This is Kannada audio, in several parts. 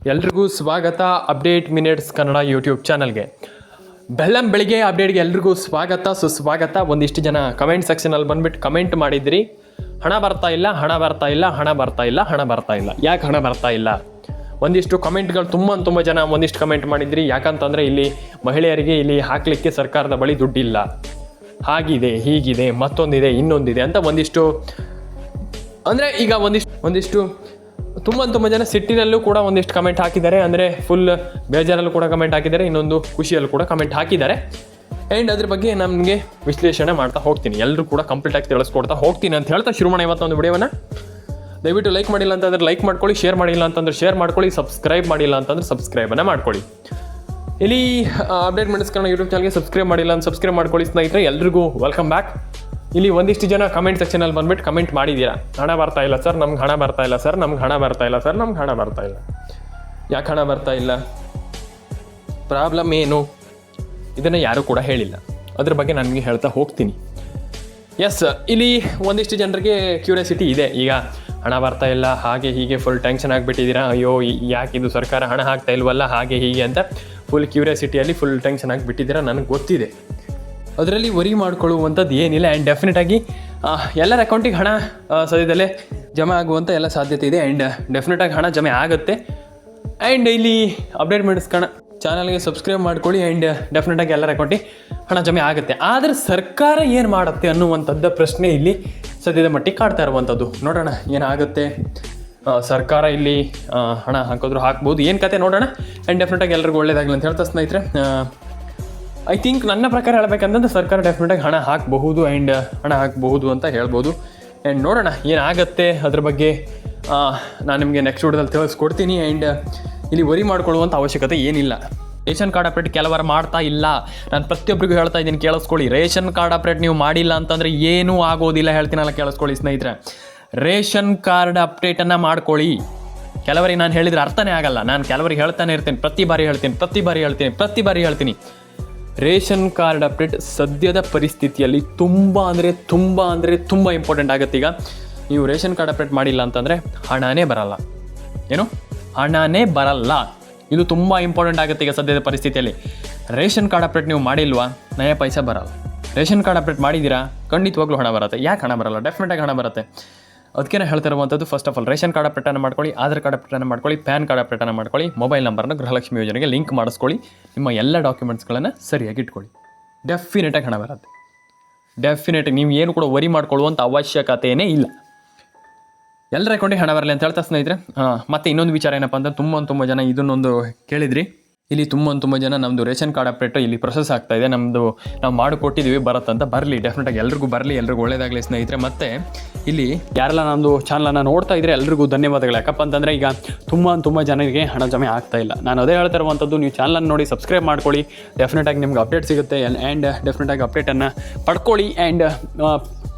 ಎಲ್ರಿಗೂ ಸ್ವಾಗತ ಅಪ್ಡೇಟ್ ಮಿನಿಟ್ಸ್ ಕನ್ನಡ ಯೂಟ್ಯೂಬ್ ಚಾನಲ್ಗೆ. ಬೆಳಿಗ್ಗೆ ಅಪ್ಡೇಟ್ಗೆ ಎಲ್ರಿಗೂ ಸುಸ್ವಾಗತ. ಒಂದಿಷ್ಟು ಜನ ಕಮೆಂಟ್ ಸೆಕ್ಷನಲ್ಲಿ ಬಂದುಬಿಟ್ಟು ಕಮೆಂಟ್ ಮಾಡಿದ್ರಿ, ಹಣ ಬರ್ತಾ ಇಲ್ಲ. ಯಾಕೆ ಹಣ ಬರ್ತಾ ಇಲ್ಲ? ಒಂದಿಷ್ಟು ಕಮೆಂಟ್ಗಳು ತುಂಬ ಜನ ಒಂದಿಷ್ಟು ಕಮೆಂಟ್ ಮಾಡಿದ್ರಿ. ಯಾಕಂತಂದರೆ ಇಲ್ಲಿ ಮಹಿಳೆಯರಿಗೆ ಇಲ್ಲಿ ಹಾಕಲಿಕ್ಕೆ ಸರ್ಕಾರದ ಬಳಿ ದುಡ್ಡಿಲ್ಲ, ಹಾಗಿದೆ ಹೀಗಿದೆ ಮತ್ತೊಂದಿದೆ ಇನ್ನೊಂದಿದೆ ಅಂತ ಒಂದಿಷ್ಟು, ಅಂದರೆ ಈಗ ಒಂದಿಷ್ಟು ತುಂಬ ಜನ ಸಿಟ್ಟಿನಲ್ಲೂ ಕೂಡ ಒಂದಿಷ್ಟು ಕಮೆಂಟ್ ಹಾಕಿದ್ದಾರೆ. ಅಂದರೆ ಫುಲ್ ಬೇಜಾರಲ್ಲೂ ಕೂಡ ಕಮೆಂಟ್ ಹಾಕಿದ್ದಾರೆ, ಇನ್ನೊಂದು ಖುಷಿಯಲ್ಲೂ ಕೂಡ ಕಮೆಂಟ್ ಹಾಕಿದ್ದಾರೆ. ಆ್ಯಂಡ್ ಅದ್ರ ಬಗ್ಗೆ ನಮಗೆ ವಿಶ್ಲೇಷಣೆ ಮಾಡ್ತಾ ಹೋಗ್ತೀನಿ, ಎಲ್ಲರೂ ಕೂಡ ಕಂಪ್ಲೀಟಾಗಿ ತಿಳಿಸ್ಕೊಡ್ತಾ ಹೋಗ್ತೀನಿ ಅಂತ ಹೇಳ್ತಾ ಶುರು ಮಾಡೋಣ ಇವತ್ತೊಂದು ವಿಡಿಯೋವನ್ನು. ದಯವಿಟ್ಟು ಲೈಕ್ ಮಾಡಿಲ್ಲ ಅಂತಂದರೆ ಲೈಕ್ ಮಾಡ್ಕೊಳ್ಳಿ, ಶೇರ್ ಮಾಡಿಲ್ಲ ಅಂತಂದರೆ ಶೇರ್ ಮಾಡ್ಕೊಳ್ಳಿ, ಸಬ್ಸ್ಕ್ರೈಬ್ ಮಾಡಿಲ್ಲ ಅಂತಂದರೆ ಸಬ್ಸ್ಕ್ರೈಬನ್ನು ಮಾಡ್ಕೊಳ್ಳಿ. ಇಲ್ಲಿ ಅಪ್ಡೇಟ್ ಮಿನಿಟ್ಸ್ ಕನ್ನಡ ಯೂಟ್ಯೂಬ್ ಚಾನಲ್ಗೆ ಸಬ್ಸ್ಕ್ರೈಬ್ ಮಾಡಿಲ್ಲ ಅಂತ ಸಬ್ಸ್ಕ್ರೈಬ್ ಮಾಡ್ಕೊಳ್ಳಿ ಸ್ನೇಹಿತರೆ. ಎಲ್ರಿಗೂ ವೆಲ್ಕಮ್ ಬ್ಯಾಕ್. ಇಲ್ಲಿ ಒಂದಿಷ್ಟು ಜನ ಕಮೆಂಟ್ ಸೆಕ್ಷನಲ್ಲಿ ಬಂದುಬಿಟ್ಟು ಕಮೆಂಟ್ ಮಾಡಿದ್ದೀರಾ, ಹಣ ಬರ್ತಾ ಇಲ್ಲ ಸರ್, ನಮ್ಗೆ ಹಣ ಬರ್ತಾ ಇಲ್ಲ ಸರ್, ನಮ್ಗೆ ಹಣ ಬರ್ತಾ ಇಲ್ಲ ಸರ್, ನಮ್ಗೆ ಹಣ ಬರ್ತಾ ಇಲ್ಲ. ಯಾಕೆ ಹಣ ಬರ್ತಾ ಇಲ್ಲ? ಪ್ರಾಬ್ಲಮ್ ಏನು? ಇದನ್ನು ಯಾರೂ ಕೂಡ ಹೇಳಿಲ್ಲ. ಅದ್ರ ಬಗ್ಗೆ ನಾನು ನಿಮಗೆ ಹೇಳ್ತಾ ಹೋಗ್ತೀನಿ. ಎಸ್, ಇಲ್ಲಿ ಒಂದಿಷ್ಟು ಜನರಿಗೆ ಕ್ಯೂರಿಯಾಸಿಟಿ ಇದೆ. ಈಗ ಹಣ ಬರ್ತಾ ಇಲ್ಲ, ಹಾಗೆ ಹೀಗೆ ಫುಲ್ ಟೆನ್ಷನ್ ಆಗಿಬಿಟ್ಟಿದ್ದೀರಾ. ಅಯ್ಯೋ ಯಾಕೆ ಇದು ಸರ್ಕಾರ ಹಣ ಹಾಕ್ತಾ ಇಲ್ವಲ್ಲ, ಹಾಗೆ ಹೀಗೆ ಅಂತ ಫುಲ್ ಕ್ಯೂರಿಯಾಸಿಟಿಯಲ್ಲಿ ಫುಲ್ ಟೆನ್ಷನ್ ಆಗಿಬಿಟ್ಟಿದ್ದೀರಾ, ನನಗೆ ಗೊತ್ತಿದೆ. ಅದರಲ್ಲಿ ವರಿ ಮಾಡ್ಕೊಳ್ಳುವಂಥದ್ದು ಏನಿಲ್ಲ. ಆ್ಯಂಡ್ ಡೆಫಿನೆಟಾಗಿ ಎಲ್ಲರ ಅಕೌಂಟಿಗೆ ಹಣ ಸದ್ಯದಲ್ಲೇ ಜಮಾ ಆಗುವಂಥ ಎಲ್ಲ ಸಾಧ್ಯತೆ ಇದೆ. ಆ್ಯಂಡ್ ಡೆಫಿನೆಟಾಗಿ ಹಣ ಜಮೆ ಆಗುತ್ತೆ. ಆ್ಯಂಡ್ ಇಲ್ಲಿ ಅಪ್ಡೇಟ್ ಮಾಡಿಸ್ಕೋಣ, ಚಾನಲ್ಗೆ ಸಬ್ಸ್ಕ್ರೈಬ್ ಮಾಡ್ಕೊಳ್ಳಿ. ಆ್ಯಂಡ್ ಡೆಫಿನೆಟಾಗಿ ಎಲ್ಲರ ಅಕೌಂಟಿಗೆ ಹಣ ಜಮೆ ಆಗುತ್ತೆ. ಆದರೆ ಸರ್ಕಾರ ಏನು ಮಾಡುತ್ತೆ ಅನ್ನುವಂಥದ್ದು ಪ್ರಶ್ನೆ ಇಲ್ಲಿ ಸದ್ಯದ ಮಟ್ಟಿಗೆ ಕಾಡ್ತಾ ಇರುವಂಥದ್ದು. ನೋಡೋಣ ಏನಾಗುತ್ತೆ. ಸರ್ಕಾರ ಇಲ್ಲಿ ಹಣ ಹಾಕಿದ್ರು ಹಾಕ್ಬೋದು, ಏನು ಕತೆ ನೋಡೋಣ. ಆ್ಯಂಡ್ ಡೆಫಿನೆಟಾಗಿ ಎಲ್ಲರಿಗೂ ಒಳ್ಳೇದಾಗಲಿ ಅಂತ ಹೇಳ್ತಾ ಸ್ನೇಹಿತರೆ. ಐ ಥಿಂಕ್ ನನ್ನ ಪ್ರಕಾರ ಹೇಳ್ಬೇಕಂತಂದ್ರೆ ಸರ್ಕಾರ ಡೆಫಿನೆಟಾಗಿ ಹಣ ಹಾಕಬಹುದು ಆ್ಯಂಡ್ ಹಣ ಹಾಕಬಹುದು ಅಂತ ಹೇಳ್ಬೋದು. ಆ್ಯಂಡ್ ನೋಡೋಣ ಏನಾಗುತ್ತೆ ಅದ್ರ ಬಗ್ಗೆ ನಾನು ನಿಮಗೆ ನೆಕ್ಸ್ಟ್ ವಿಡಿಯೋದಲ್ಲಿ ತಿಳಿಸ್ಕೊಡ್ತೀನಿ. ಆ್ಯಂಡ್ ಇಲ್ಲಿ ವರಿ ಮಾಡ್ಕೊಳ್ಳುವಂಥ ಅವಶ್ಯಕತೆ ಏನಿಲ್ಲ. ರೇಷನ್ ಕಾರ್ಡ್ ಅಪ್ಡೇಟ್ ಕೆಲವರು ಮಾಡ್ತಾ ಇಲ್ಲ. ನಾನು ಪ್ರತಿಯೊಬ್ಬರಿಗೂ ಹೇಳ್ತಾ ಇದ್ದೀನಿ, ಕೇಳಿಸ್ಕೊಳ್ಳಿ. ರೇಷನ್ ಕಾರ್ಡ್ ಅಪ್ಡೇಟ್ ನೀವು ಮಾಡಿಲ್ಲ ಅಂತಂದರೆ ಏನೂ ಆಗೋದಿಲ್ಲ, ಹೇಳ್ತೀನಲ್ಲ, ಕೇಳಿಸ್ಕೊಳ್ಳಿ ಸ್ನೇಹಿತರೆ. ರೇಷನ್ ಕಾರ್ಡ್ ಅಪ್ಡೇಟನ್ನು ಮಾಡ್ಕೊಳ್ಳಿ. ಕೆಲವರಿಗೆ ನಾನು ಹೇಳಿದರೆ ಅರ್ಥನೇ ಆಗಲ್ಲ. ನಾನು ಕೆಲವರಿಗೆ ಹೇಳ್ತಾನೆ ಇರ್ತೀನಿ, ಪ್ರತಿ ಬಾರಿ ಹೇಳ್ತೀನಿ. ರೇಷನ್ ಕಾರ್ಡ್ ಅಪ್ಡೇಟ್ ಸದ್ಯದ ಪರಿಸ್ಥಿತಿಯಲ್ಲಿ ತುಂಬ ಇಂಪಾರ್ಟೆಂಟ್ ಆಗುತ್ತೆ. ಈಗ ನೀವು ರೇಷನ್ ಕಾರ್ಡ್ ಅಪ್ಡೇಟ್ ಮಾಡಿಲ್ಲ ಅಂತಂದರೆ ಹಣನೇ ಬರಲ್ಲ. ಇದು ತುಂಬ ಇಂಪಾರ್ಟೆಂಟ್ ಆಗುತ್ತೆ ಈಗ ಸದ್ಯದ ಪರಿಸ್ಥಿತಿಯಲ್ಲಿ. ರೇಷನ್ ಕಾರ್ಡ್ ಅಪ್ಡೇಟ್ ನೀವು ಮಾಡಿಲ್ವಾ, ನಯ ಪೈಸೆ ಬರಲ್ಲ. ರೇಷನ್ ಕಾರ್ಡ್ ಅಪ್ಡೇಟ್ ಮಾಡಿದ್ದೀರಾ, ಖಂಡಿತವಾಗ್ಲೂ ಹಣ ಬರುತ್ತೆ. ಯಾಕೆ ಹಣ ಬರಲ್ಲ? ಡೆಫಿನೆಟಾಗಿ ಹಣ ಬರುತ್ತೆ. ಅದಕ್ಕೆ ಹೇಳ್ತಿರುವಂಥದ್ದು, first of all ration card ಅಪ್ಡೇಟನ್ನು ಮಾಡ್ಕೊಳ್ಳಿ, ಆಧಾರ್ ಕಾರ್ಡ್ ಅಪ್ಡೇಟನ್ನು ಮಾಡ್ಕೊಳ್ಳಿ, ಪ್ಯಾನ್ ಕಾರ್ಡ್ ಅಪ್ಡೇಟನ್ನು ಮಾಡ್ಕೊಳ್ಳಿ, ಮೊಬೈಲ್ ನಂಬರ್ನ ಗೃಹಲಕ್ಷ್ಮಿ ಯೋಜನೆಗೆ ಲಿಂಕ್ ಮಾಡಿಸ್ಕೊಳ್ಳಿ, ನಿಮ್ಮ ಎಲ್ಲ ಡಾಕ್ಯುಮೆಂಟ್ಸ್ಗಳನ್ನು ಸರಿಯಾಗಿ ಇಟ್ಕೊಳ್ಳಿ. ಡೆಫಿನೆಟಾಗಿ ಹಣ ಬರುತ್ತೆ. ಡೆಫಿನೆಟಾಗಿ ನೀವು ಏನು ಕೂಡ ವರಿ ಮಾಡ್ಕೊಳ್ಳುವಂಥ ಅವಶ್ಯಕತೆಯೇ ಇಲ್ಲ. ಎಲ್ಲರ ಅಕೌಂಟಿಗೆ ಹಣ ಬರಲಿ ಅಂತ ಹೇಳ್ತಾ ಸ್ನೇಹಿತರೆ. ಮತ್ತು ಇನ್ನೊಂದು ವಿಚಾರ ಏನಪ್ಪ ಅಂತ ತುಂಬ ಜನ ಇದನ್ನೊಂದು ಕೇಳಿದ್ರಿ. ಇಲ್ಲಿ ತುಂಬ ಜನ ನಮ್ಮದು ರೇಷನ್ ಕಾರ್ಡ್ ಅಪ್ಡೇಟ್ ಇಲ್ಲಿ ಪ್ರೊಸೆಸ್ ಆಗ್ತಾ ಇದೆ, ನಾವು ಮಾಡಿಕೊಟ್ಟಿದ್ದೀವಿ, ಬರುತ್ತಂತ. ಬರಲಿ, ಡೆಫಿನೆಟಾಗಿ ಎಲ್ರಿಗೂ ಬರಲಿ, ಎಲ್ರಿಗೂ ಒಳ್ಳೇದಾಗಲಿ ಸ್ನೇಹಿತರೆ. ಮತ್ತು ಇಲ್ಲಿ ಯಾರೆಲ್ಲ ನಮ್ಮದು ಚಾನಲನ್ನು ನೋಡ್ತಾ ಇದ್ದರೆ ಎಲ್ರಿಗೂ ಧನ್ಯವಾದಗಳು. ಯಾಕಪ್ಪ ಅಂತಂದರೆ ಈಗ ತುಂಬ ಜನರಿಗೆ ಹಣ ಜಮೆ ಆಗ್ತಾ ಇಲ್ಲ. ನಾನು ಅದೇ ಹೇಳ್ತಾ ಇರುವಂಥದ್ದು, ನೀವು ಚಾನಲನ್ನು ನೋಡಿ ಸಬ್ಸ್ಕ್ರೈಬ್ ಮಾಡ್ಕೊಳ್ಳಿ, ಡೆಫಿನೆಟಾಗಿ ನಿಮ್ಗೆ ಅಪ್ಡೇಟ್ ಸಿಗುತ್ತೆ. ಆ್ಯಂಡ್ ಡೆಫಿನೆಟಾಗಿ ಅಪ್ಡೇಟನ್ನು ಪಡ್ಕೊಳ್ಳಿ. ಆ್ಯಂಡ್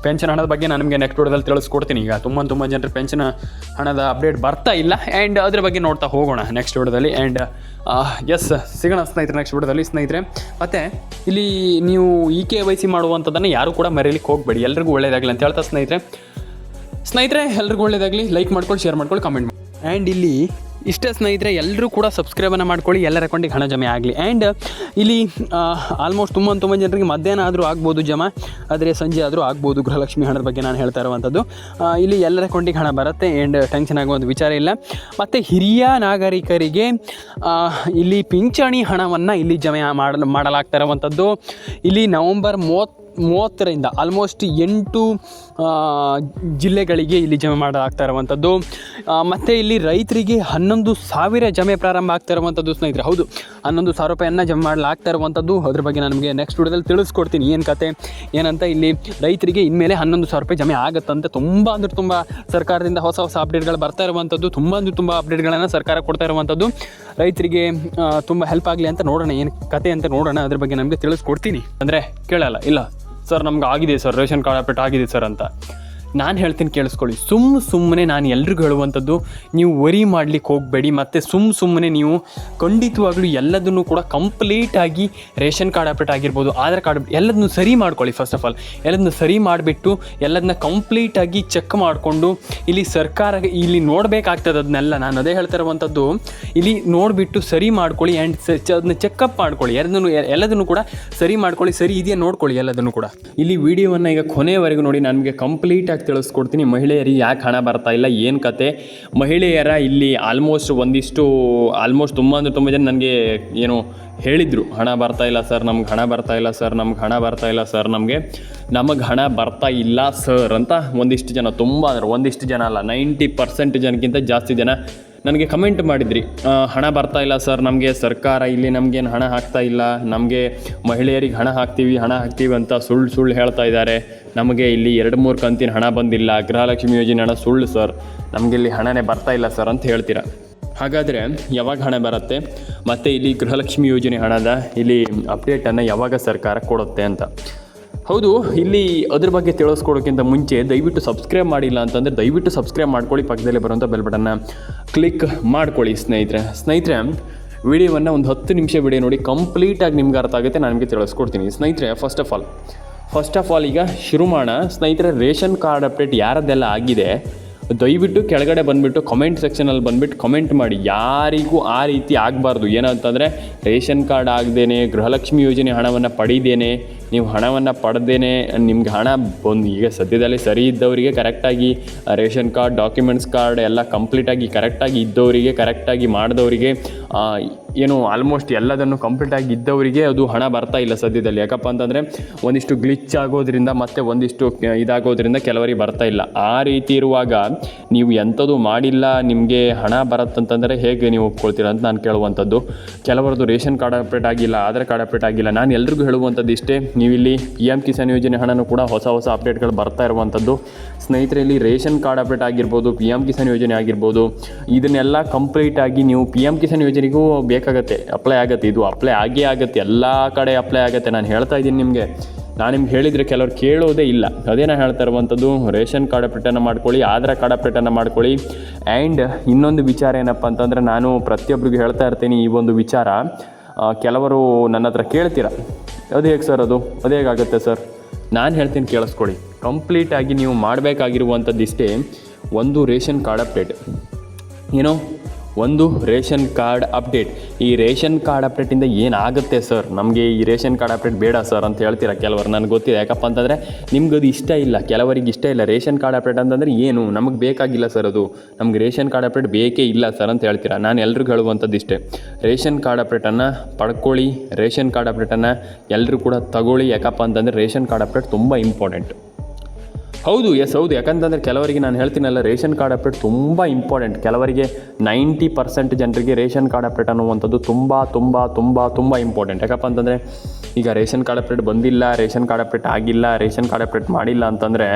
ಪೆನ್ಷನ್ ಹಣದ ಬಗ್ಗೆ ನಾನು ನಿಮಗೆ ನೆಕ್ಸ್ಟ್ ವಿಡಿಯೋದಲ್ಲಿ ತಿಳಿಸ್ಕೊಡ್ತೀನಿ. ಈಗ ತುಂಬ ಜನರು ಪೆನ್ಷನ್ ಹಣದ ಅಪ್ಡೇಟ್ ಬರ್ತಾ ಇಲ್ಲ. ಆ್ಯಂಡ್ ಅದ್ರ ಬಗ್ಗೆ ನೋಡ್ತಾ ಹೋಗೋಣ ನೆಕ್ಸ್ಟ್ ವಿಡಿಯೋದಲ್ಲಿ. ಆ್ಯಂಡ್ ಎಸ್, ಸಿಗೋಣ ಸ್ನೇಹಿತರೆ ನೆಕ್ಸ್ಟ್ ವಿಡಿಯೋದಲ್ಲಿ ಸ್ನೇಹಿತರೆ. ಮತ್ತು ಇಲ್ಲಿ ನೀವು KYC ಮಾಡುವಂಥದ್ದನ್ನು ಯಾರೂ ಕೂಡ ಮರೀಲಿಕ್ಕೆ ಹೋಗಬೇಡಿ. ಎಲ್ರಿಗೂ ಒಳ್ಳೆಯದಾಗಲಿ ಅಂತ ಹೇಳ್ತಾ ಸ್ನೇಹಿತರೆ ಎಲ್ರಿಗೂ ಒಳ್ಳೆಯದಾಗಲಿ. ಲೈಕ್ ಮಾಡ್ಕೊಳ್ಳಿ, ಶೇರ್ ಮಾಡ್ಕೊಳ್ಳಿ, ಕಮೆಂಟ್ ಮಾಡಿ. ಆ್ಯಂಡ್ ಇಲ್ಲಿ ಇಷ್ಟೇ ಸ್ನೇಹಿತರೆ, ಎಲ್ಲರೂ ಕೂಡ ಸಬ್ಸ್ಕ್ರೈಬನ್ನು ಮಾಡ್ಕೊಳ್ಳಿ, ಎಲ್ಲರ ಅಕೌಂಟಿಗೆ ಹಣ ಜಮೆ ಆಗಲಿ. ಆ್ಯಂಡ್ ಇಲ್ಲಿ ಆಲ್ಮೋಸ್ಟ್ ತುಂಬ ಜನರಿಗೆ ಮಧ್ಯಾಹ್ನ ಆದರೂ ಆಗ್ಬೋದು ಜಮಾ, ಆದರೆ ಸಂಜೆ ಆದರೂ ಆಗ್ಬೋದು. ಗೃಹಲಕ್ಷ್ಮಿ ಹಣದ ಬಗ್ಗೆ ನಾನು ಹೇಳ್ತಾ ಇರುವಂಥದ್ದು. ಇಲ್ಲಿ ಎಲ್ಲರ ಅಕೌಂಟಿಗೆ ಹಣ ಬರುತ್ತೆ. ಆ್ಯಂಡ್ ಟೆನ್ಷನ್ ಆಗುವಂಥ ವಿಚಾರ ಇಲ್ಲ. ಮತ್ತು ಹಿರಿಯ ನಾಗರಿಕರಿಗೆ ಇಲ್ಲಿ ಪಿಂಚಣಿ ಹಣವನ್ನು ಇಲ್ಲಿ ಜಮೆ ಮಾಡಲಾಗ್ತಾ ಇರುವಂಥದ್ದು. ಇಲ್ಲಿ ನವಂಬರ್ 30ರಿಂದ ಆಲ್ಮೋಸ್ಟ್ 8 ಜಿಲ್ಲೆಗಳಿಗೆ ಇಲ್ಲಿ ಜಮೆ ಮಾಡಲಾಗ್ತಾ ಇರುವಂಥದ್ದು. ಮತ್ತು ಇಲ್ಲಿ ರೈತರಿಗೆ 11,000 ಜಮೆ ಪ್ರಾರಂಭ ಆಗ್ತಾ ಇರುವಂಥದ್ದು ಸ್ನೇಹಿತರೆ. ಹೌದು, 11,000 ರೂಪಾಯಿಯನ್ನು ಜಮೆ ಮಾಡಲಾಗ್ತಾ ಇರುವಂಥದ್ದು. ಅದ್ರ ಬಗ್ಗೆ ನಾನು ನಿಮಗೆ ನೆಕ್ಸ್ಟ್ ವಿಡಿಯೋದಲ್ಲಿ ತಿಳಿಸ್ಕೊಡ್ತೀನಿ ಏನು ಕತೆ ಏನಂತ. ಇಲ್ಲಿ ರೈತರಿಗೆ ಇನ್ಮೇಲೆ 11,000 ರೂಪಾಯಿ ಜಮೆ ಆಗುತ್ತಂತೆ. ತುಂಬ ಸರ್ಕಾರದಿಂದ ಹೊಸ ಅಪ್ಡೇಟ್ಗಳು ಬರ್ತಾ ಇರುವಂಥದ್ದು. ತುಂಬ ಅಪ್ಡೇಟ್ಗಳನ್ನು ಸರ್ಕಾರ ಕೊಡ್ತಾ ಇರುವಂಥದ್ದು. ರೈತರಿಗೆ ತುಂಬ ಹೆಲ್ಪ್ ಆಗಲಿ ಅಂತ ನೋಡೋಣ, ಏನು ಕತೆ ಅಂತ ನೋಡೋಣ. ಅದ್ರ ಬಗ್ಗೆ ನಮಗೆ ತಿಳಿಸ್ಕೊಡ್ತೀನಿ. ಅಂದರೆ ಕೇಳಲ್ಲ, ಇಲ್ಲ ಸರ್ ನಮ್ಗೆ ಆಗಿದೆ ಸರ್, ರೇಷನ್ ಕಾರ್ಡ್ ಅಪ್ಡೇಟ್ ಆಗಿದೆ ಸರ್ ಅಂತ ನಾನು ಹೇಳ್ತೀನಿ ಕೇಳಿಸ್ಕೊಳ್ಳಿ. ಸುಮ್ಮನೆ ನಾನು ಎಲ್ರಿಗೂ ಹೇಳುವಂಥದ್ದು, ನೀವು ವರಿ ಮಾಡಲಿಕ್ಕೆ ಹೋಗಬೇಡಿ. ಮತ್ತು ಸುಮ್ಮನೆ ನೀವು ಖಂಡಿತವಾಗ್ಲೂ ಎಲ್ಲದನ್ನು ಕೂಡ ಕಂಪ್ಲೀಟಾಗಿ ರೇಷನ್ ಕಾರ್ಡ್ ಅಪ್ಡೇಟ್ ಆಗಿರ್ಬೋದು, ಆಧಾರ್ ಕಾರ್ಡ್ ಎಲ್ಲದನ್ನು ಸರಿ ಮಾಡ್ಕೊಳ್ಳಿ. ಫಸ್ಟ್ ಆಫ್ ಆಲ್ ಎಲ್ಲದನ್ನು ಸರಿ ಮಾಡಿಬಿಟ್ಟು ಎಲ್ಲದನ್ನ ಕಂಪ್ಲೀಟಾಗಿ ಚೆಕ್ ಮಾಡಿಕೊಂಡು ಇಲ್ಲಿ ಸರ್ಕಾರ ಇಲ್ಲಿ ನೋಡಬೇಕಾಗ್ತದೆ ಅದನ್ನೆಲ್ಲ. ನಾನು ಅದೇ ಹೇಳ್ತಾ ಇರುವಂಥದ್ದು, ಇಲ್ಲಿ ನೋಡಿಬಿಟ್ಟು ಸರಿ ಮಾಡ್ಕೊಳ್ಳಿ ಆ್ಯಂಡ್ ಅದನ್ನ ಚೆಕಪ್ ಮಾಡ್ಕೊಳ್ಳಿ. ಎಲ್ಲದನ್ನು ಕೂಡ ಸರಿ ಮಾಡ್ಕೊಳ್ಳಿ, ಸರಿ ಇದೆಯಾ ನೋಡ್ಕೊಳ್ಳಿ ಎಲ್ಲದನ್ನು ಕೂಡ. ಇಲ್ಲಿ ವಿಡಿಯೋವನ್ನು ಈಗ ಕೊನೆಯವರೆಗೂ ನೋಡಿ, ನನಗೆ ಕಂಪ್ಲೀಟಾಗಿ ತಿಳಿಸ್ಕೊಡ್ತೀನಿ ಮಹಿಳೆಯರಿಗೆ ಯಾಕೆ ಹಣ ಬರ್ತಾ ಇಲ್ಲ, ಏನು ಕತೆ. ಮಹಿಳೆಯರ ಇಲ್ಲಿ ಆಲ್ಮೋಸ್ಟ್ ತುಂಬ ಜನ ನನಗೆ ಏನು ಹೇಳಿದರು, ಹಣ ಬರ್ತಾ ಇಲ್ಲ ಸರ್, ನಮ್ಗೆ ಹಣ ಬರ್ತಾ ಇಲ್ಲ ಸರ್, ನಮ್ಗೆ ಹಣ ಬರ್ತಾ ಇಲ್ಲ ಸರ್, ನಮಗೆ ಹಣ ಬರ್ತಾ ಇಲ್ಲ ಸರ್ ಅಂತ ಒಂದಿಷ್ಟು ಜನ, ತುಂಬ ಅಂದರೆ ಒಂದಿಷ್ಟು ಜನ ಅಲ್ಲ, 90% ಜನಕ್ಕಿಂತ ಜಾಸ್ತಿ ಜನ ನನಗೆ ಕಮೆಂಟ್ ಮಾಡಿದ್ರಿ. ಹಣ ಬರ್ತಾ ಇಲ್ಲ ಸರ್, ನಮಗೆ ಸರ್ಕಾರ ಇಲ್ಲಿ ನಮಗೇನು ಹಣ ಹಾಕ್ತಾ ಇಲ್ಲ, ನಮಗೆ ಮಹಿಳೆಯರಿಗೆ ಹಣ ಹಾಕ್ತೀವಿ ಅಂತ ಸುಳ್ಳು ಹೇಳ್ತಾ ಇದ್ದಾರೆ, ನಮಗೆ ಇಲ್ಲಿ 2-3 ಕಂತಿನ ಹಣ ಬಂದಿಲ್ಲ, ಗೃಹಲಕ್ಷ್ಮಿ ಯೋಜನೆ ಹಣ ಸುಳ್ಳು ಸರ್, ನಮಗೆ ಇಲ್ಲಿ ಹಣನೇ ಬರ್ತಾ ಇಲ್ಲ ಸರ್ ಅಂತ ಹೇಳ್ತೀರಾ. ಹಾಗಾದರೆ ಯಾವಾಗ ಹಣ ಬರುತ್ತೆ ಮತ್ತು ಇಲ್ಲಿ ಗೃಹಲಕ್ಷ್ಮಿ ಯೋಜನೆ ಹಣದ ಇಲ್ಲಿ ಅಪ್ಡೇಟನ್ನು ಯಾವಾಗ ಸರ್ಕಾರ ಕೊಡುತ್ತೆ ಅಂತ. ಹೌದು, ಇಲ್ಲಿ ಅದ್ರ ಬಗ್ಗೆ ತಿಳಿಸ್ಕೊಡೋಕ್ಕಿಂತ ಮುಂಚೆ ದಯವಿಟ್ಟು ಸಬ್ಸ್ಕ್ರೈಬ್ ಮಾಡಿಲ್ಲ ಅಂತಂದರೆ ದಯವಿಟ್ಟು ಸಬ್ಸ್ಕ್ರೈಬ್ ಮಾಡ್ಕೊಳ್ಳಿ, ಪಕ್ಕದಲ್ಲೇ ಬರುವಂಥ ಬೆಲ್ ಬಟನ್ನ ಕ್ಲಿಕ್ ಮಾಡ್ಕೊಳ್ಳಿ. ಸ್ನೇಹಿತರೆ ವಿಡಿಯೋವನ್ನು ಒಂದು 10 ನಿಮಿಷ ವಿಡಿಯೋ ನೋಡಿ, ಕಂಪ್ಲೀಟಾಗಿ ನಿಮ್ಗೆ ಅರ್ಥ ಆಗುತ್ತೆ, ನಾನು ನಿಮಗೆ ತಿಳಿಸ್ಕೊಡ್ತೀನಿ. ಸ್ನೇಹಿತರೆ ಫಸ್ಟ್ ಆಫ್ ಆಲ್ ಈಗ ಶುರು ಮಾಡೋಣ. ಸ್ನೇಹಿತರೆ, ರೇಷನ್ ಕಾರ್ಡ್ ಅಪ್ಡೇಟ್ ಯಾರದ್ದೆಲ್ಲ ಆಗಿದೆ ದಯವಿಟ್ಟು ಕೆಳಗಡೆ ಬಂದುಬಿಟ್ಟು ಕಮೆಂಟ್ ಸೆಕ್ಷನಲ್ಲಿ ಬಂದುಬಿಟ್ಟು ಕಮೆಂಟ್ ಮಾಡಿ. ಯಾರಿಗೂ ಆ ರೀತಿ ಆಗಬಾರ್ದು. ಏನಂತಂದರೆ ರೇಷನ್ ಕಾರ್ಡ್ ಆಗದೇನೆ, ಗೃಹಲಕ್ಷ್ಮಿ ಯೋಜನೆ ಹಣವನ್ನು ಪಡೀದೇನೆ, ನೀವು ಹಣವನ್ನು ಪಡೆದೇನೆ ನಿಮ್ಗೆ ಹಣ ಬಂದು, ಈಗ ಸದ್ಯದಲ್ಲಿ ಸರಿ ಇದ್ದವರಿಗೆ ಕರೆಕ್ಟಾಗಿ ರೇಷನ್ ಕಾರ್ಡ್, ಡಾಕ್ಯುಮೆಂಟ್ಸ್ ಕಾರ್ಡ್ ಎಲ್ಲ ಕಂಪ್ಲೀಟಾಗಿ ಕರೆಕ್ಟಾಗಿ ಇದ್ದವರಿಗೆ, ಕರೆಕ್ಟಾಗಿ ಮಾಡಿದವರಿಗೆ, ಏನು ಆಲ್ಮೋಸ್ಟ್ ಎಲ್ಲದನ್ನು ಕಂಪ್ಲೀಟಾಗಿ ಇದ್ದವರಿಗೆ ಅದು ಹಣ ಬರ್ತಾ ಇಲ್ಲ ಸದ್ಯದಲ್ಲಿ. ಯಾಕಪ್ಪ ಅಂತಂದರೆ ಒಂದಿಷ್ಟು ಗ್ಲಿಚ್ ಆಗೋದ್ರಿಂದ ಮತ್ತು ಒಂದಿಷ್ಟು ಇದಾಗೋದ್ರಿಂದ ಕೆಲವರಿಗೆ ಬರ್ತಾ ಇಲ್ಲ. ಆ ರೀತಿ ಇರುವಾಗ ನೀವು ಎಂಥದ್ದು ಮಾಡಿಲ್ಲ, ನಿಮಗೆ ಹಣ ಬರುತ್ತಂತಂದರೆ ಹೇಗೆ ನೀವು ಒಪ್ಕೊಳ್ತೀರ ಅಂತ ನಾನು ಕೇಳುವಂಥದ್ದು. ಕೆಲವರದ್ದು ರೇಷನ್ ಕಾರ್ಡ್ ಅಪ್ಡೇಟ್ ಆಗಿಲ್ಲ, ಆಧಾರ್ ಕಾರ್ಡ್ ಅಪ್ಡೇಟ್ ಆಗಿಲ್ಲ. ನಾನು ಎಲ್ರಿಗೂ ಹೇಳುವಂಥದ್ದು ಇಷ್ಟೇ, ನೀವಿಲ್ಲಿ PM ಕಿಸಾನ್ ಯೋಜನೆ ಹಣನೂ ಕೂಡ ಹೊಸ ಅಪ್ಡೇಟ್ಗಳು ಬರ್ತಾ ಇರುವಂಥದ್ದು. ಸ್ನೇಹಿತರೆ, ಇಲ್ಲಿ ರೇಷನ್ ಕಾರ್ಡ್ ಅಪ್ಡೇಟ್ ಆಗಿರ್ಬೋದು, PM ಕಿಸಾನ್ ಯೋಜನೆ ಆಗಿರ್ಬೋದು, ಇದನ್ನೆಲ್ಲ ಕಂಪ್ಲೀಟಾಗಿ ನೀವು PM ಕಿಸಾನ್ ಯೋಜನೆಗೂ ಬೇಕಾಗತ್ತೆ, ಅಪ್ಲೈ ಆಗುತ್ತೆ. ಇದು ಅಪ್ಲೈ ಆಗುತ್ತೆ, ಎಲ್ಲ ಕಡೆ ಅಪ್ಲೈ ಆಗುತ್ತೆ. ನಾನು ಹೇಳ್ತಾ ಇದ್ದೀನಿ ನಿಮಗೆ, ನಾನು ನಿಮ್ಗೆ ಹೇಳಿದರೆ ಕೆಲವ್ರು ಕೇಳೋದೇ ಇಲ್ಲ. ಅದೇ ನಾನು ಹೇಳ್ತಾ ಇರುವಂಥದ್ದು, ರೇಷನ್ ಕಾರ್ಡ್ ಅಪ್ಡೇಟನ್ನು ಮಾಡ್ಕೊಳ್ಳಿ, ಆಧಾರ್ ಕಾರ್ಡ್ ಅಪ್ಡೇಟನ್ನು ಮಾಡ್ಕೊಳ್ಳಿ. ಆ್ಯಂಡ್ ಇನ್ನೊಂದು ವಿಚಾರ ಏನಪ್ಪ ಅಂತಂದರೆ, ನಾನು ಪ್ರತಿಯೊಬ್ಬರಿಗೂ ಹೇಳ್ತಾ ಇರ್ತೀನಿ ಈ ಒಂದು ವಿಚಾರ. ಕೆಲವರು ನನ್ನ ಹತ್ರ ಕೇಳ್ತೀರ, ಅದು ಹೇಗೆ ಸರ್, ಅದು ಹೇಗಾಗುತ್ತೆ ಸರ್? ನಾನು ಹೇಳ್ತೀನಿ ಕೇಳಿಸ್ಕೊಳ್ಳಿ. ಕಂಪ್ಲೀಟಾಗಿ ನೀವು ಮಾಡಬೇಕಾಗಿರುವಂಥದ್ದು ಇಷ್ಟೇ, ಒಂದು ರೇಷನ್ ಕಾರ್ಡ್ ಅಪ್ಡೇಟ್. ಒಂದು ರೇಷನ್ ಕಾರ್ಡ್ ಅಪ್ಡೇಟ್. ಈ ರೇಷನ್ ಕಾರ್ಡ್ ಅಪ್ಡೇಟಿಂದ ಏನಾಗುತ್ತೆ ಸರ್, ನಮಗೆ ಈ ರೇಷನ್ ಕಾರ್ಡ್ ಅಪ್ಡೇಟ್ ಬೇಡ ಸರ್ ಅಂತ ಹೇಳ್ತೀರಾ ಕೆಲವರು. ನನಗೆ ಗೊತ್ತಿದೆ, ಯಾಕಪ್ಪ ಅಂತಂದರೆ ನಿಮ್ಗೆ ಅದು ಇಷ್ಟ ಇಲ್ಲ, ಕೆಲವರಿಗೆ ಇಷ್ಟ ಇಲ್ಲ. ರೇಷನ್ ಕಾರ್ಡ್ ಅಪ್ಡೇಟ್ ಅಂತಂದರೆ ಏನು, ನಮಗೆ ಬೇಕಾಗಿಲ್ಲ ಸರ್, ಅದು ನಮ್ಗೆ ರೇಷನ್ ಕಾರ್ಡ್ ಅಪ್ಡೇಟ್ ಬೇಕೇ ಇಲ್ಲ ಸರ್ ಅಂತ ಹೇಳ್ತೀರಾ. ನಾನು ಎಲ್ರಿಗೂ ಹೇಳುವಂಥದ್ದು ಇಷ್ಟೇ, ರೇಷನ್ ಕಾರ್ಡ್ ಅಪ್ಡೇಟನ್ನು ಪಡ್ಕೊಳ್ಳಿ, ರೇಷನ್ ಕಾರ್ಡ್ ಅಪ್ಡೇಟನ್ನು ಎಲ್ಲರೂ ಕೂಡ ತಗೊಳ್ಳಿ. ಯಾಕಪ್ಪ ಅಂತಂದರೆ ರೇಷನ್ ಕಾರ್ಡ್ ಅಪ್ಡೇಟ್ ತುಂಬ ಇಂಪಾರ್ಟೆಂಟ್. ಹೌದು, ಯಾಕಂತಂದರೆ ಕೆಲವರಿಗೆ ನಾನು ಹೇಳ್ತೀನಲ್ಲ, ರೇಷನ್ ಕಾರ್ಡ್ ಅಪ್ಡೇಟ್ ತುಂಬ ಇಂಪಾರ್ಟೆಂಟ್. ಕೆಲವರಿಗೆ 90% ಜನರಿಗೆ ರೇಷನ್ ಕಾರ್ಡ್ ಅಪ್ಡೇಟ್ ಅನ್ನುವಂಥದ್ದು ತುಂಬ ಇಂಪಾರ್ಟೆಂಟ್. ಯಾಕಪ್ಪ ಅಂತಂದರೆ ಈಗ ರೇಷನ್ ಕಾರ್ಡ್ ಅಪ್ಡೇಟ್ ಬಂದಿಲ್ಲ, ರೇಷನ್ ಕಾರ್ಡ್ ಅಪ್ಡೇಟ್ ಆಗಿಲ್ಲ, ರೇಷನ್ ಕಾರ್ಡ್ ಅಪ್ಡೇಟ್ ಮಾಡಿಲ್ಲ ಅಂತಂದರೆ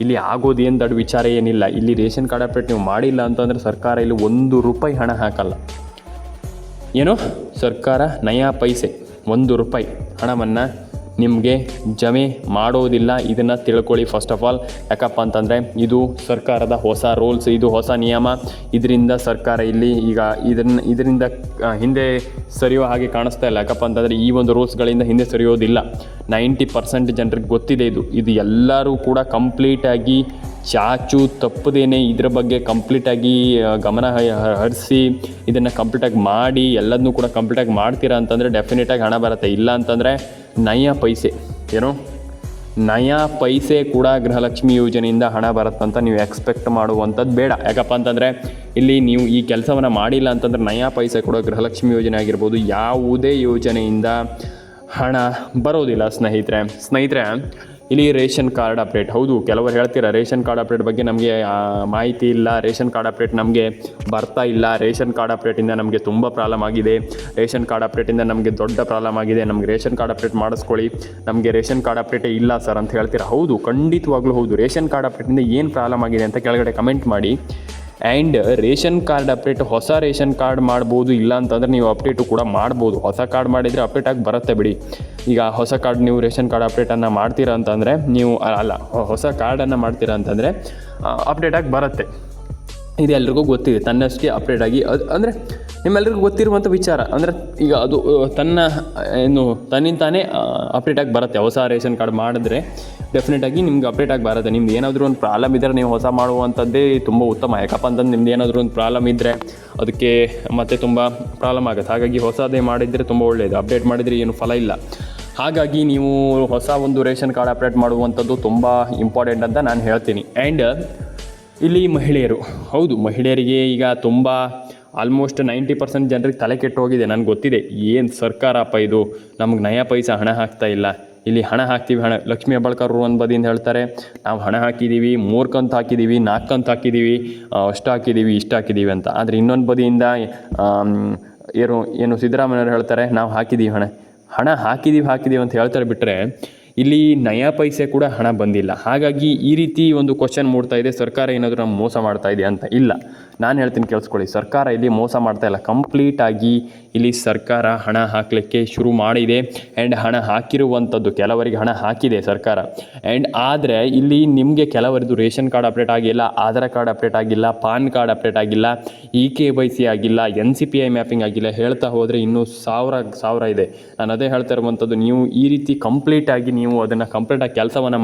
ಇಲ್ಲಿ ಆಗೋದು ಏನು ದೊಡ್ಡ ವಿಚಾರ ಏನಿಲ್ಲ. ಇಲ್ಲಿ ರೇಷನ್ ಕಾರ್ಡ್ ಅಪ್ಡೇಟ್ ನೀವು ಮಾಡಿಲ್ಲ ಅಂತಂದರೆ ಸರ್ಕಾರ ಇಲ್ಲಿ ₹1 ಹಣ ಹಾಕಲ್ಲ. ಸರ್ಕಾರ ನಯಾ ಪೈಸೆ ₹1 ಹಣವನ್ನು ನಿಮಗೆ ಜಮೆ ಮಾಡೋದಿಲ್ಲ. ಇದನ್ನು ತಿಳ್ಕೊಳ್ಳಿ ಫಸ್ಟ್ ಆಫ್ ಆಲ್. ಯಾಕಪ್ಪ ಅಂತಂದರೆ ಇದು ಸರ್ಕಾರದ ಹೊಸ ರೂಲ್ಸ್, ಇದು ಹೊಸ ನಿಯಮ. ಇದರಿಂದ ಸರ್ಕಾರ ಇಲ್ಲಿ ಈಗ ಇದರಿಂದ ಹಿಂದೆ ಸರಿಯೋ ಹಾಗೆ ಕಾಣಿಸ್ತಾ ಇಲ್ಲ. ಯಾಕಪ್ಪ ಅಂತಂದರೆ ಈ ಒಂದು ರೂಲ್ಸ್ಗಳಿಂದ ಹಿಂದೆ ಸರಿಯೋದಿಲ್ಲ. 90% ಜನರಿಗೆ ಗೊತ್ತಿದೆ ಇದು ಎಲ್ಲರೂ ಕೂಡ ಕಂಪ್ಲೀಟಾಗಿ ಚಾಚು ತಪ್ಪದೇನೆ ಇದರ ಬಗ್ಗೆ ಕಂಪ್ಲೀಟಾಗಿ ಗಮನ ಹರಿಸಿ ಇದನ್ನು ಕಂಪ್ಲೀಟಾಗಿ ಮಾಡಿ ಎಲ್ಲದನ್ನೂ ಕೂಡ ಕಂಪ್ಲೀಟಾಗಿ ಮಾಡ್ತೀರಾ ಅಂತಂದರೆ ಡೆಫಿನೆಟಾಗಿ ಹಣ ಬರುತ್ತೆ. ಇಲ್ಲ ಅಂತಂದರೆ ನಯಾ ಪೈಸೆ ಕೂಡ ಗೃಹಲಕ್ಷ್ಮಿ ಯೋಜನೆಯಿಂದ ಹಣ ಬರುತ್ತಂತ ನೀವು ಎಕ್ಸ್ಪೆಕ್ಟ್ ಮಾಡುವಂಥದ್ದು ಬೇಡ. ಯಾಕಪ್ಪ ಅಂತಂದರೆ ಇಲ್ಲಿ ನೀವು ಈ ಕೆಲಸವನ್ನು ಮಾಡಿಲ್ಲ ಅಂತಂದರೆ ನಯಾ ಪೈಸೆ ಕೂಡ ಗೃಹಲಕ್ಷ್ಮಿ ಯೋಜನೆ ಆಗಿರ್ಬೋದು, ಯಾವುದೇ ಯೋಜನೆಯಿಂದ ಹಣ ಬರೋದಿಲ್ಲ. ಸ್ನೇಹಿತರೆ ಇಲ್ಲಿ ರೇಷನ್ ಕಾರ್ಡ್ ಅಪ್ಡೇಟ್. ಹೌದು, ಕೆಲವರು ಹೇಳ್ತೀರಾ ರೇಷನ್ ಕಾರ್ಡ್ ಅಪ್ಡೇಟ್ ಬಗ್ಗೆ ನಮಗೆ ಮಾಹಿತಿ ಇಲ್ಲ, ರೇಷನ್ ಕಾರ್ಡ್ ಅಪ್ಡೇಟ್ ನಮಗೆ ಬರ್ತಾ ಇಲ್ಲ, ರೇಷನ್ ಕಾರ್ಡ್ ಅಪ್ಡೇಟಿಂದ ನಮಗೆ ತುಂಬ ಪ್ರಾಬ್ಲಮ್ ಆಗಿದೆ, ರೇಷನ್ ಕಾರ್ಡ್ ಅಪ್ಡೇಟಿಂದ ನಮಗೆ ದೊಡ್ಡ ಪ್ರಾಬ್ಲಮ್ ಆಗಿದೆ, ನಮಗೆ ರೇಷನ್ ಕಾರ್ಡ್ ಅಪ್ಡೇಟ್ ಮಾಡಿಸ್ಕೊಳ್ಳಿ, ನಮಗೆ ರೇಷನ್ ಕಾರ್ಡ್ ಅಪ್ಡೇಟೇ ಇಲ್ಲ ಸರ್ ಅಂತ ಹೇಳ್ತೀರಾ. ಹೌದು, ಖಂಡಿತವಾಗ್ಲೂ ಹೌದು. ರೇಷನ್ ಕಾರ್ಡ್ ಅಪ್ಡೇಟಿಂದ ಏನು ಪ್ರಾಬ್ಲಮ್ ಆಗಿದೆ ಅಂತ ಕೆಳಗಡೆ ಕಮೆಂಟ್ ಮಾಡಿ. ಆ್ಯಂಡ್ ರೇಷನ್ ಕಾರ್ಡ್ ಅಪ್ಡೇಟ್, ಹೊಸ ರೇಷನ್ ಕಾರ್ಡ್ ಮಾಡ್ಬೋದು, ಇಲ್ಲ ಅಂತಂದರೆ ನೀವು ಅಪ್ಡೇಟು ಕೂಡ ಮಾಡ್ಬೋದು. ಹೊಸ ಕಾರ್ಡ್ ಮಾಡಿದರೆ ಅಪ್ಡೇಟ್ ಆಗಿ ಬರುತ್ತೆ ಬಿಡಿ. ಈಗ ಹೊಸ ಕಾರ್ಡ್ ನೀವು ರೇಷನ್ ಕಾರ್ಡ್ ಅಪ್ಡೇಟನ್ನು ಮಾಡ್ತೀರಾ ಅಂತಂದರೆ ನೀವು ಹೊಸ ಕಾರ್ಡನ್ನು ಮಾಡ್ತೀರಾ ಅಂತಂದರೆ ಅಪ್ಡೇಟಾಗಿ ಬರುತ್ತೆ. ಇದು ಎಲ್ರಿಗೂ ಗೊತ್ತಿದೆ, ತನ್ನಷ್ಟೇ ಅಪ್ಡೇಟ್ ಆಗಿ ಅಂದರೆ ನಿಮ್ಮೆಲ್ರಿಗೂ ಗೊತ್ತಿರುವಂಥ ವಿಚಾರ. ಅಂದರೆ ಈಗ ಅದು ತನ್ನಿಂತಾನೇ ಅಪ್ಡೇಟಾಗಿ ಬರುತ್ತೆ. ಹೊಸ ರೇಷನ್ ಕಾರ್ಡ್ ಮಾಡಿದ್ರೆ ಡೆಫಿನೆಟಾಗಿ ನಿಮ್ಗೆ ಅಪ್ಡೇಟಾಗಿ ಬರುತ್ತೆ. ನಿಮ್ದು ಏನಾದರೂ ಒಂದು ಪ್ರಾಬ್ಲಮ್ ಇದ್ದರೆ ನೀವು ಹೊಸ ಮಾಡುವಂಥದ್ದೇ ತುಂಬ ಉತ್ತಮ. ಯಾಕಪ್ಪ ಅಂತಂದು ನಿಮ್ದು ಏನಾದರೂ ಒಂದು ಪ್ರಾಬ್ಲಮ್ ಇದ್ದರೆ ಅದಕ್ಕೆ ಮತ್ತೆ ತುಂಬ ಪ್ರಾಬ್ಲಮ್ ಆಗುತ್ತೆ. ಹಾಗಾಗಿ ಹೊಸದೇ ಮಾಡಿದರೆ ತುಂಬ ಒಳ್ಳೆಯದು. ಅಪ್ಡೇಟ್ ಮಾಡಿದರೆ ಏನು ಫಲ ಇಲ್ಲ. ಹಾಗಾಗಿ ನೀವು ಹೊಸ ಒಂದು ರೇಷನ್ ಕಾರ್ಡ್ ಅಪ್ಡೇಟ್ ಮಾಡುವಂಥದ್ದು ತುಂಬ ಇಂಪಾರ್ಟೆಂಟ್ ಅಂತ ನಾನು ಹೇಳ್ತೀನಿ. ಆ್ಯಂಡ್ ಇಲ್ಲಿ ಹೌದು, ಮಹಿಳೆಯರಿಗೆ ಈಗ ತುಂಬ ಆಲ್ಮೋಸ್ಟ್ 90% ಜನರಿಗೆ ತಲೆ ಕೆಟ್ಟು ಹೋಗಿದೆ. ನನಗೆ ಗೊತ್ತಿದೆ, ಏನು ಸರ್ಕಾರಪ್ಪ ಇದು, ನಮಗೆ ನಯಾ ಪೈಸಾ ಹಣ ಹಾಕ್ತಾ ಇಲ್ಲ. ಇಲ್ಲಿ ಹಣ ಹಾಕ್ತೀವಿ, ಲಕ್ಷ್ಮೀ ಹೆಬ್ಬಾಳ್ಕರ್ ಒಂದು ಬದಿಯಿಂದ ಹೇಳ್ತಾರೆ, ನಾವು ಹಣ ಹಾಕಿದ್ದೀವಿ, 3 ಕಂತು ಹಾಕಿದ್ದೀವಿ, 4 ಕಂತು ಹಾಕಿದ್ದೀವಿ, ಅಷ್ಟು ಹಾಕಿದ್ದೀವಿ, ಇಷ್ಟು ಹಾಕಿದ್ದೀವಿ ಅಂತ. ಆದರೆ ಇನ್ನೊಂದು ಬದಿಯಿಂದ ಏನು ಸಿದ್ದರಾಮಯ್ಯವ್ರು ಹೇಳ್ತಾರೆ, ನಾವು ಹಾಕಿದ್ದೀವಿ ಹಣ ಹಾಕಿದ್ದೀವಿ ಅಂತ ಹೇಳ್ತಾರೆ. ಬಿಟ್ಟರೆ ಇಲ್ಲಿ ನಯಾ ಪೈಸೆ ಕೂಡ ಹಣ ಬಂದಿಲ್ಲ. ಹಾಗಾಗಿ ಈ ರೀತಿ ಒಂದು ಕ್ವಶನ್ ಮೂಡ್ತಾ ಇದೆ, ಸರ್ಕಾರ ಏನಾದರೂ ನಮ್ಮ ಮೋಸ ಮಾಡ್ತಾ ಇದೆ ಅಂತ. ಇಲ್ಲ, ನಾನು ಹೇಳ್ತೀನಿ ಕೇಳಿಸ್ಕೊಳ್ಳಿ, ಸರ್ಕಾರ ಇಲ್ಲಿ ಮೋಸ ಮಾಡ್ತಾ ಇಲ್ಲ. ಕಂಪ್ಲೀಟಾಗಿ ಇಲ್ಲಿ ಸರ್ಕಾರ ಹಣ ಹಾಕಲಿಕ್ಕೆ ಶುರು ಮಾಡಿದೆ. ಆ್ಯಂಡ್ ಹಣ ಹಾಕಿರುವಂಥದ್ದು, ಕೆಲವರಿಗೆ ಹಣ ಹಾಕಿದೆ ಸರ್ಕಾರ. ಆ್ಯಂಡ್ ಆದರೆ ಇಲ್ಲಿ ನಿಮಗೆ ಕೆಲವರದ್ದು ರೇಷನ್ ಕಾರ್ಡ್ ಅಪ್ಡೇಟ್ ಆಗಿಲ್ಲ, ಆಧಾರ್ ಕಾರ್ಡ್ ಅಪ್ಡೇಟ್ ಆಗಿಲ್ಲ, ಪಾನ್ ಕಾರ್ಡ್ ಅಪ್ಡೇಟ್ ಆಗಿಲ್ಲ, KYC ಆಗಿಲ್ಲ, NCPI ಮ್ಯಾಪಿಂಗ್ ಆಗಿಲ್ಲ, ಹೇಳ್ತಾ ಹೋದರೆ ಇನ್ನೂ ಸಾವಿರ ಇದೆ. ನಾನು ಅದೇ ಹೇಳ್ತಾ ಇರುವಂಥದ್ದು, ನೀವು ಈ ರೀತಿ ಕಂಪ್ಲೀಟಾಗಿ ನೀವು ಅದನ್ನು ಕಂಪ್ಲೀಟಾಗಿ ಕೆಲಸವನ್ನು